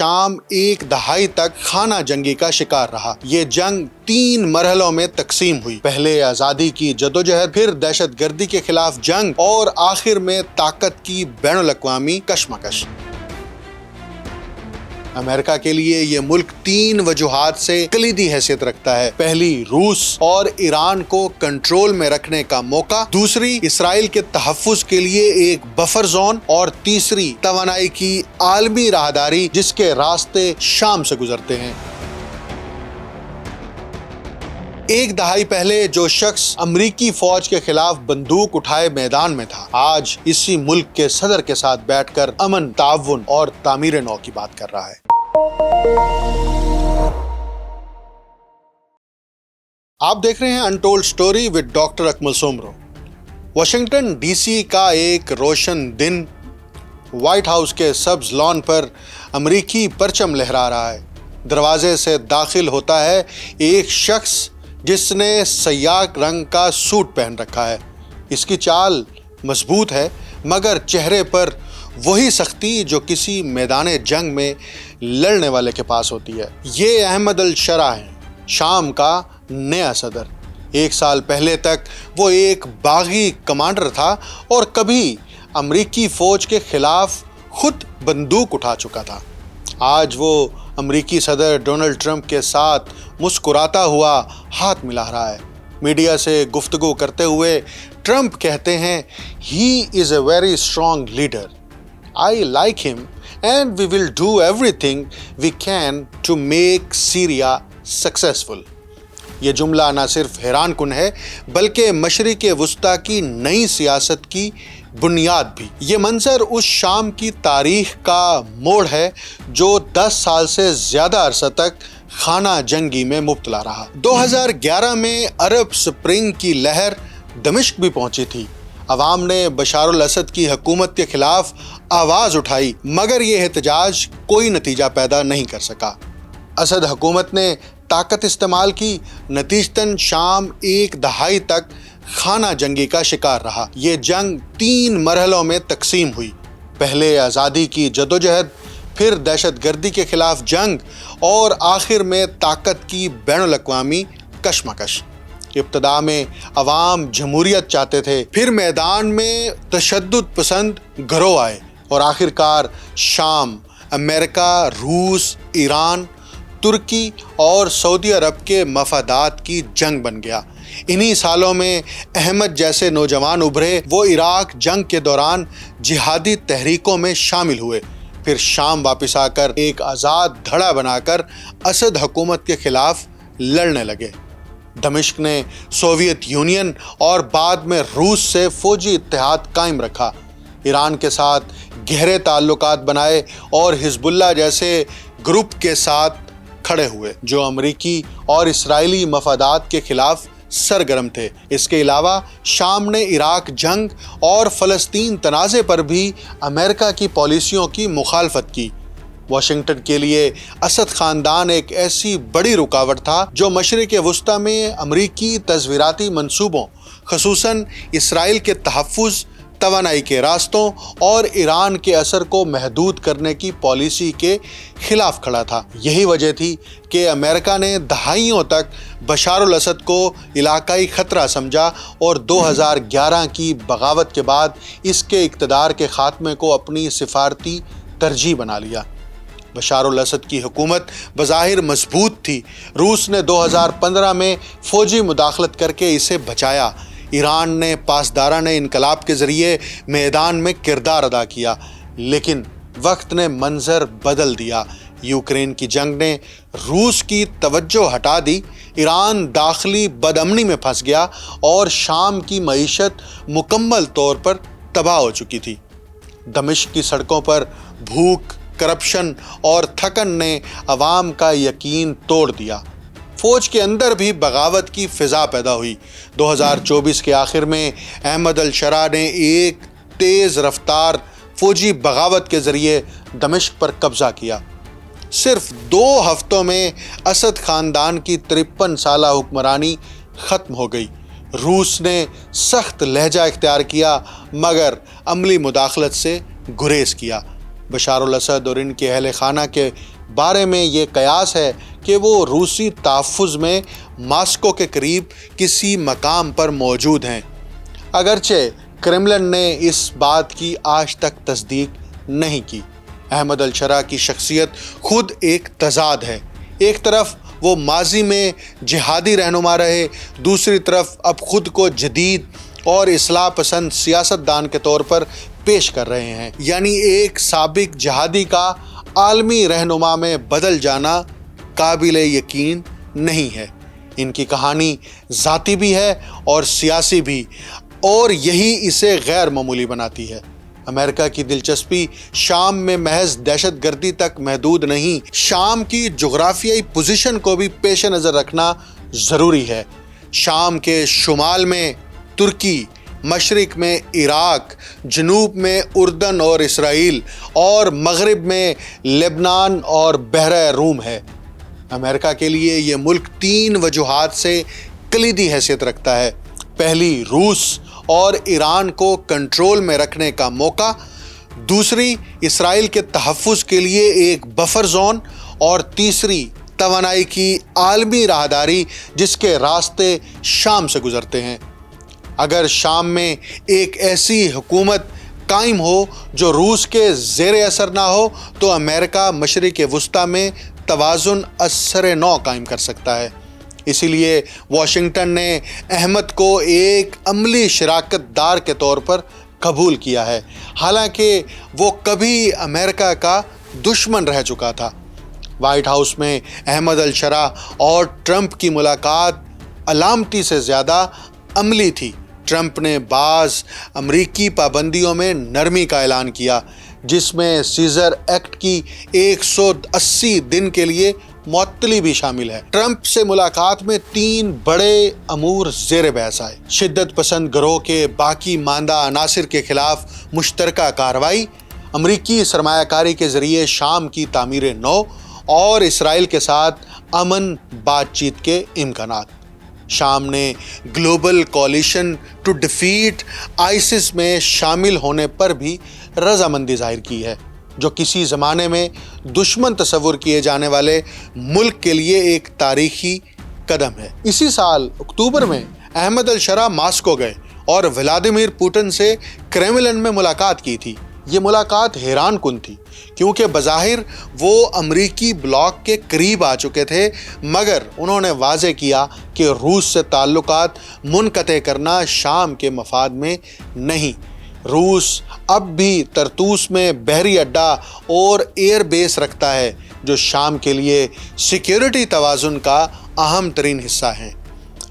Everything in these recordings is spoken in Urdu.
شام ایک دہائی تک خانہ جنگی کا شکار رہا۔ یہ جنگ 3 مرحلوں میں تقسیم ہوئی۔ پہلے آزادی کی جدوجہد، پھر دہشت گردی کے خلاف جنگ اور آخر میں طاقت کی بین الاقوامی کشمکش۔ امریکہ کے لیے یہ ملک 3 وجوہات سے کلیدی حیثیت رکھتا ہے۔ پہلی، روس اور ایران کو کنٹرول میں رکھنے کا موقع، دوسری، اسرائیل کے تحفظ کے لیے ایک بفر زون، اور تیسری، توانائی کی عالمی راہداری جس کے راستے شام سے گزرتے ہیں۔ ایک دہائی پہلے جو شخص امریکی فوج کے خلاف بندوق اٹھائے میدان میں تھا، آج اسی ملک کے صدر کے ساتھ بیٹھ کر امن، تعاون اور تعمیر نو کی بات کر رہا ہے۔ آپ دیکھ رہے ہیں untold story with doctor Akmal Soomro. Washington D C کا ایک روشن دن، وائٹ ہاؤس کے سبز لان پر امریکی پرچم لہرا رہا ہے۔ دروازے سے داخل ہوتا ہے ایک شخص جس نے سیاہ رنگ کا سوٹ پہن رکھا ہے۔ اس کی چال مضبوط ہے، مگر چہرے پر وہی سختی جو کسی میدان جنگ میں لڑنے والے کے پاس ہوتی ہے۔ یہ احمد الشرا ہے، شام کا نیا صدر۔ 1 سال پہلے تک وہ ایک باغی کمانڈر تھا اور کبھی امریکی فوج کے خلاف خود بندوق اٹھا چکا تھا۔ آج وہ امریکی صدر ڈونلڈ ٹرمپ کے ساتھ مسکراتا ہوا ہاتھ ملا رہا ہے۔ میڈیا سے گفتگو کرتے ہوئے ٹرمپ کہتے ہیں، "He is a very strong leader. I like him and we will do everything we can to make Syria successful." یہ جملہ نہ صرف حیران کن ہے بلکہ مشرق وسطیٰ کی نئی سیاست کی بنیاد بھی۔ یہ منظر اس شام کی تاریخ کا موڑ ہے جو 10 سال سے زیادہ عرصہ تک خانہ جنگی میں مبتلا رہا۔ 2011 میں عرب سپرنگ کی لہر دمشق بھی پہنچی تھی۔ عوام نے بشار الاسد کی حکومت کے خلاف آواز اٹھائی، مگر یہ احتجاج کوئی نتیجہ پیدا نہیں کر سکا۔ اسد حکومت نے طاقت استعمال کی، نتیجتاً شام ایک دہائی تک خانہ جنگی کا شکار رہا۔ یہ جنگ 3 مرحلوں میں تقسیم ہوئی۔ پہلے آزادی کی جدوجہد، پھر دہشت گردی کے خلاف جنگ اور آخر میں طاقت کی بین الاقوامی کشمکش۔ ابتدا میں عوام جمہوریت چاہتے تھے، پھر میدان میں تشدد پسند گروہ آئے اور آخرکار شام امریکہ، روس، ایران، ترکی اور سعودی عرب کے مفادات کی جنگ بن گیا۔ انہی سالوں میں احمد جیسے نوجوان ابھرے۔ وہ عراق جنگ کے دوران جہادی تحریکوں میں شامل ہوئے، پھر شام واپس آ کر ایک آزاد دھڑا بنا کر اسد حکومت کے خلاف لڑنے لگے۔ دمشق نے سوویت یونین اور بعد میں روس سے فوجی اتحاد قائم رکھا، ایران کے ساتھ گہرے تعلقات بنائے اور حزب اللہ جیسے گروپ کے ساتھ کھڑے ہوئے جو امریکی اور اسرائیلی مفادات کے خلاف سرگرم تھے۔ اس کے علاوہ شام نے عراق جنگ اور فلسطین تنازع پر بھی امریکہ کی پالیسیوں کی مخالفت کی۔ واشنگٹن کے لیے اسد خاندان ایک ایسی بڑی رکاوٹ تھا جو مشرق وسطیٰ میں امریکی تصویراتی منصوبوں، خصوصاً اسرائیل کے تحفظ، توانائی کے راستوں اور ایران کے اثر کو محدود کرنے کی پالیسی کے خلاف کھڑا تھا۔ یہی وجہ تھی کہ امریکہ نے دہائیوں تک بشار الاسد کو علاقائی خطرہ سمجھا اور 2011 کی بغاوت کے بعد اس کے اقتدار کے خاتمے کو اپنی سفارتی ترجیح بنا لیا۔ بشار الاسد کی حکومت بظاہر مضبوط تھی۔ روس نے 2015 میں فوجی مداخلت کر کے اسے بچایا۔ ایران نے پاسدارانہ انقلاب کے ذریعے میدان میں کردار ادا کیا، لیکن وقت نے منظر بدل دیا۔ یوکرین کی جنگ نے روس کی توجہ ہٹا دی، ایران داخلی بدامنی میں پھنس گیا اور شام کی معیشت مکمل طور پر تباہ ہو چکی تھی۔ دمشق کی سڑکوں پر بھوک، کرپشن اور تھکن نے عوام کا یقین توڑ دیا۔ فوج کے اندر بھی بغاوت کی فضا پیدا ہوئی۔ 2024 کے آخر میں احمد الشرا نے ایک تیز رفتار فوجی بغاوت کے ذریعے دمشق پر قبضہ کیا۔ صرف 2 ہفتوں میں اسد خاندان کی 53 سالہ حکمرانی ختم ہو گئی۔ روس نے سخت لہجہ اختیار کیا مگر عملی مداخلت سے گریز کیا۔ بشار الاسد اور ان کے اہل خانہ کے بارے میں یہ قیاس ہے کہ وہ روسی تحفظ میں ماسکو کے قریب کسی مقام پر موجود ہیں، اگرچہ کرملن نے اس بات کی آج تک تصدیق نہیں کی۔ احمد الشرا کی شخصیت خود ایک تضاد ہے۔ ایک طرف وہ ماضی میں جہادی رہنما رہے، دوسری طرف اب خود کو جدید اور اصلاح پسند سیاست دان کے طور پر پیش کر رہے ہیں۔ یعنی ایک سابق جہادی کا عالمی رہنما میں بدل جانا قابل یقین نہیں ہے۔ ان کی کہانی ذاتی بھی ہے اور سیاسی بھی، اور یہی اسے غیر معمولی بناتی ہے۔ امریکہ کی دلچسپی شام میں محض دہشت گردی تک محدود نہیں، شام کی جغرافیائی پوزیشن کو بھی پیش نظر رکھنا ضروری ہے۔ شام کے شمال میں ترکی، مشرق میں عراق، جنوب میں اردن اور اسرائیل، اور مغرب میں لبنان اور بحیرہ روم ہے۔ امریکہ کے لیے یہ ملک 3 وجوہات سے کلیدی حیثیت رکھتا ہے۔ پہلی، روس اور ایران کو کنٹرول میں رکھنے کا موقع، دوسری، اسرائیل کے تحفظ کے لیے ایک بفر زون، اور تیسری، توانائی کی عالمی راہداری جس کے راستے شام سے گزرتے ہیں۔ اگر شام میں ایک ایسی حکومت قائم ہو جو روس کے زیر اثر نہ ہو تو امریکہ مشرق وسطیٰ میں توازن اثر نو قائم کر سکتا ہے۔ اسی لیے واشنگٹن نے احمد کو ایک عملی شراکت دار کے طور پر قبول کیا ہے، حالانکہ وہ کبھی امریکہ کا دشمن رہ چکا تھا۔ وائٹ ہاؤس میں احمد الشرا اور ٹرمپ کی ملاقات علامتی سے زیادہ عملی تھی۔ ٹرمپ نے بعض امریکی پابندیوں میں نرمی کا اعلان کیا، جس میں سیزر ایکٹ کی 180 دن کے لیے معطلی بھی شامل ہے۔ ٹرمپ سے ملاقات میں 3 بڑے امور زیر بحث آئے: شدت پسند گروہ کے باقی ماندہ عناصر کے خلاف مشترکہ کارروائی، امریکی سرمایہ کاری کے ذریعے شام کی تعمیر نو، اور اسرائیل کے ساتھ امن بات چیت کے امکانات۔ شام نے global coalition to defeat ISIS میں شامل ہونے پر بھی رضامندی ظاہر کی ہے، جو کسی زمانے میں دشمن تصور کیے جانے والے ملک کے لیے ایک تاریخی قدم ہے۔ اسی سال اکتوبر میں احمد الشرا ماسکو گئے اور ولادیمیر پوٹن سے کرملن میں ملاقات کی تھی۔ یہ ملاقات حیران کن تھی، کیونکہ بظاہر وہ امریکی بلاک کے قریب آ چکے تھے، مگر انہوں نے واضح کیا کہ روس سے تعلقات منقطع کرنا شام کے مفاد میں نہیں۔ روس اب بھی طرطوس میں بحری اڈہ اور ایئر بیس رکھتا ہے، جو شام کے لیے سیکیورٹی توازن کا اہم ترین حصہ ہیں۔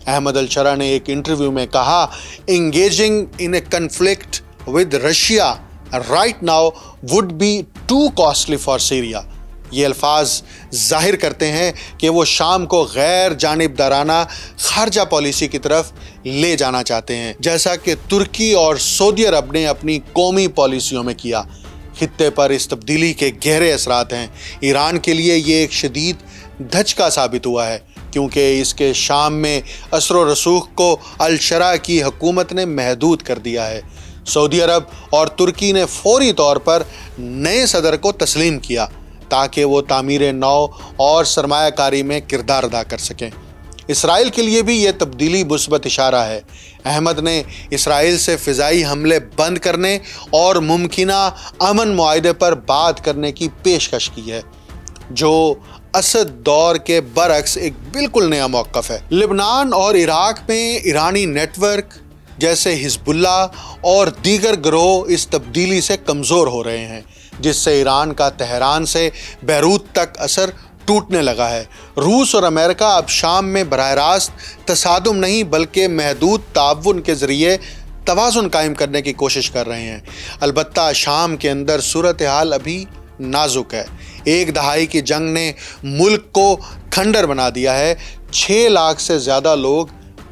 احمد الشرا نے ایک انٹرویو میں کہا، "engaging in a conflict with Russia right now would be too costly for Syria." یہ الفاظ ظاہر کرتے ہیں کہ وہ شام کو غیر جانبدارانہ خارجہ پالیسی کی طرف لے جانا چاہتے ہیں، جیسا کہ ترکی اور سعودی عرب نے اپنی قومی پالیسیوں میں کیا۔ خطے پر اس تبدیلی کے گہرے اثرات ہیں۔ ایران کے لیے یہ ایک شدید دھچکا ثابت ہوا ہے، کیونکہ اس کے شام میں اثر و رسوخ کو الشرا کی حکومت نے محدود کر دیا ہے۔ سعودی عرب اور ترکی نے فوری طور پر نئے صدر کو تسلیم کیا تاکہ وہ تعمیر نو اور سرمایہ کاری میں کردار ادا کر سکیں۔ اسرائیل کے لیے بھی یہ تبدیلی مثبت اشارہ ہے۔ احمد نے اسرائیل سے فضائی حملے بند کرنے اور ممکنہ امن معاہدے پر بات کرنے کی پیشکش کی ہے، جو اسد دور کے برعکس ایک بالکل نیا موقف ہے۔ لبنان اور عراق میں ایرانی نیٹ ورک جیسے حزب اللہ اور دیگر گروہ اس تبدیلی سے کمزور ہو رہے ہیں، جس سے ایران کا تہران سے بیروت تک اثر ٹوٹنے لگا ہے۔ روس اور امریکہ اب شام میں براہ راست تصادم نہیں بلکہ محدود تعاون کے ذریعے توازن قائم کرنے کی کوشش کر رہے ہیں۔ البتہ شام کے اندر صورتحال ابھی نازک ہے۔ 1 دہائی کی جنگ نے ملک کو کھنڈر بنا دیا ہے۔ 6 لاکھ سے زیادہ لوگ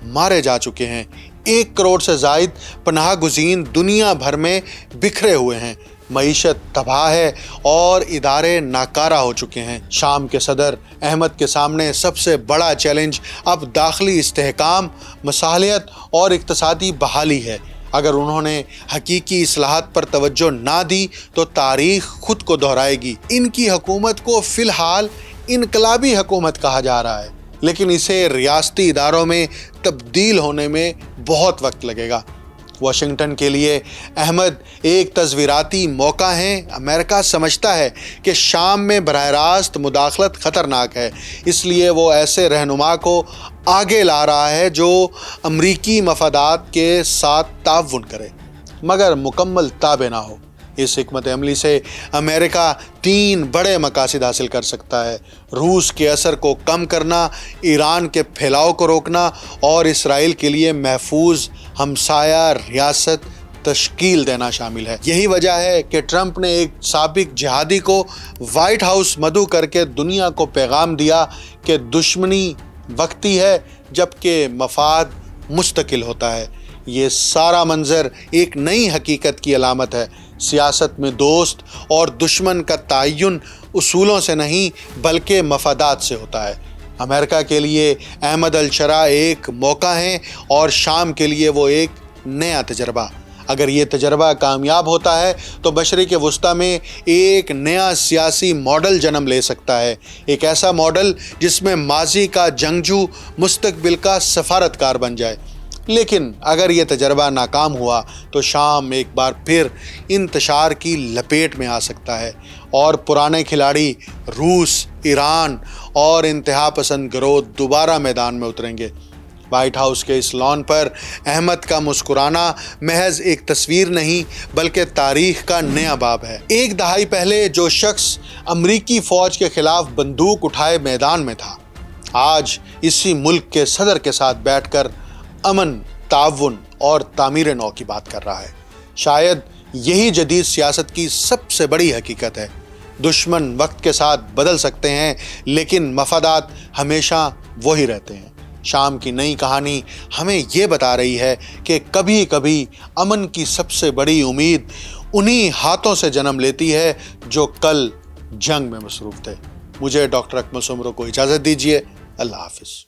مارے جا چکے ہیں۔ 1 کروڑ سے زائد پناہ گزین دنیا بھر میں بکھرے ہوئے ہیں۔ معیشت تباہ ہے اور ادارے ناکارہ ہو چکے ہیں۔ شام کے صدر احمد کے سامنے سب سے بڑا چیلنج اب داخلی استحکام، مصالحت اور اقتصادی بحالی ہے۔ اگر انہوں نے حقیقی اصلاحات پر توجہ نہ دی تو تاریخ خود کو دہرائے گی۔ ان کی حکومت کو فی الحال انقلابی حکومت کہا جا رہا ہے، لیکن اسے ریاستی اداروں میں تبدیل ہونے میں بہت وقت لگے گا۔ واشنگٹن کے لیے احمد ایک تصویراتی موقع ہے۔ امریکہ سمجھتا ہے کہ شام میں براہ راست مداخلت خطرناک ہے، اس لیے وہ ایسے رہنما کو آگے لا رہا ہے جو امریکی مفادات کے ساتھ تعاون کرے مگر مکمل تابع نہ ہو۔ اس حکمت عملی سے امریکہ 3 بڑے مقاصد حاصل کر سکتا ہے: روس کے اثر کو کم کرنا، ایران کے پھیلاؤ کو روکنا اور اسرائیل کے لیے محفوظ ہمسایہ ریاست تشکیل دینا شامل ہے۔ یہی وجہ ہے کہ ٹرمپ نے ایک سابق جہادی کو وائٹ ہاؤس مدعو کر کے دنیا کو پیغام دیا کہ دشمنی وقتی ہے جبکہ مفاد مستقل ہوتا ہے۔ یہ سارا منظر ایک نئی حقیقت کی علامت ہے۔ سیاست میں دوست اور دشمن کا تعین اصولوں سے نہیں بلکہ مفادات سے ہوتا ہے۔ امریکہ کے لیے احمد الشرا ایک موقع ہے اور شام کے لیے وہ ایک نیا تجربہ۔ اگر یہ تجربہ کامیاب ہوتا ہے تو مشرق وسطیٰ میں ایک نیا سیاسی ماڈل جنم لے سکتا ہے، ایک ایسا ماڈل جس میں ماضی کا جنگجو مستقبل کا سفارتکار بن جائے۔ لیکن اگر یہ تجربہ ناکام ہوا تو شام ایک بار پھر انتشار کی لپیٹ میں آ سکتا ہے اور پرانے کھلاڑی روس، ایران اور انتہا پسند گروہ دوبارہ میدان میں اتریں گے۔ وائٹ ہاؤس کے اس لان پر احمد کا مسکرانا محض ایک تصویر نہیں بلکہ تاریخ کا نیا باب ہے۔ ایک دہائی پہلے جو شخص امریکی فوج کے خلاف بندوق اٹھائے میدان میں تھا، آج اسی ملک کے صدر کے ساتھ بیٹھ کر امن، تعاون اور تعمیر نو کی بات کر رہا ہے۔ شاید یہی جدید سیاست کی سب سے بڑی حقیقت ہے۔ دشمن وقت کے ساتھ بدل سکتے ہیں لیکن مفادات ہمیشہ وہی رہتے ہیں۔ شام کی نئی کہانی ہمیں یہ بتا رہی ہے کہ کبھی کبھی امن کی سب سے بڑی امید انہی ہاتھوں سے جنم لیتی ہے جو کل جنگ میں مصروف تھے۔ مجھے ڈاکٹر اکمل سومرو کو اجازت دیجیے۔ اللہ حافظ۔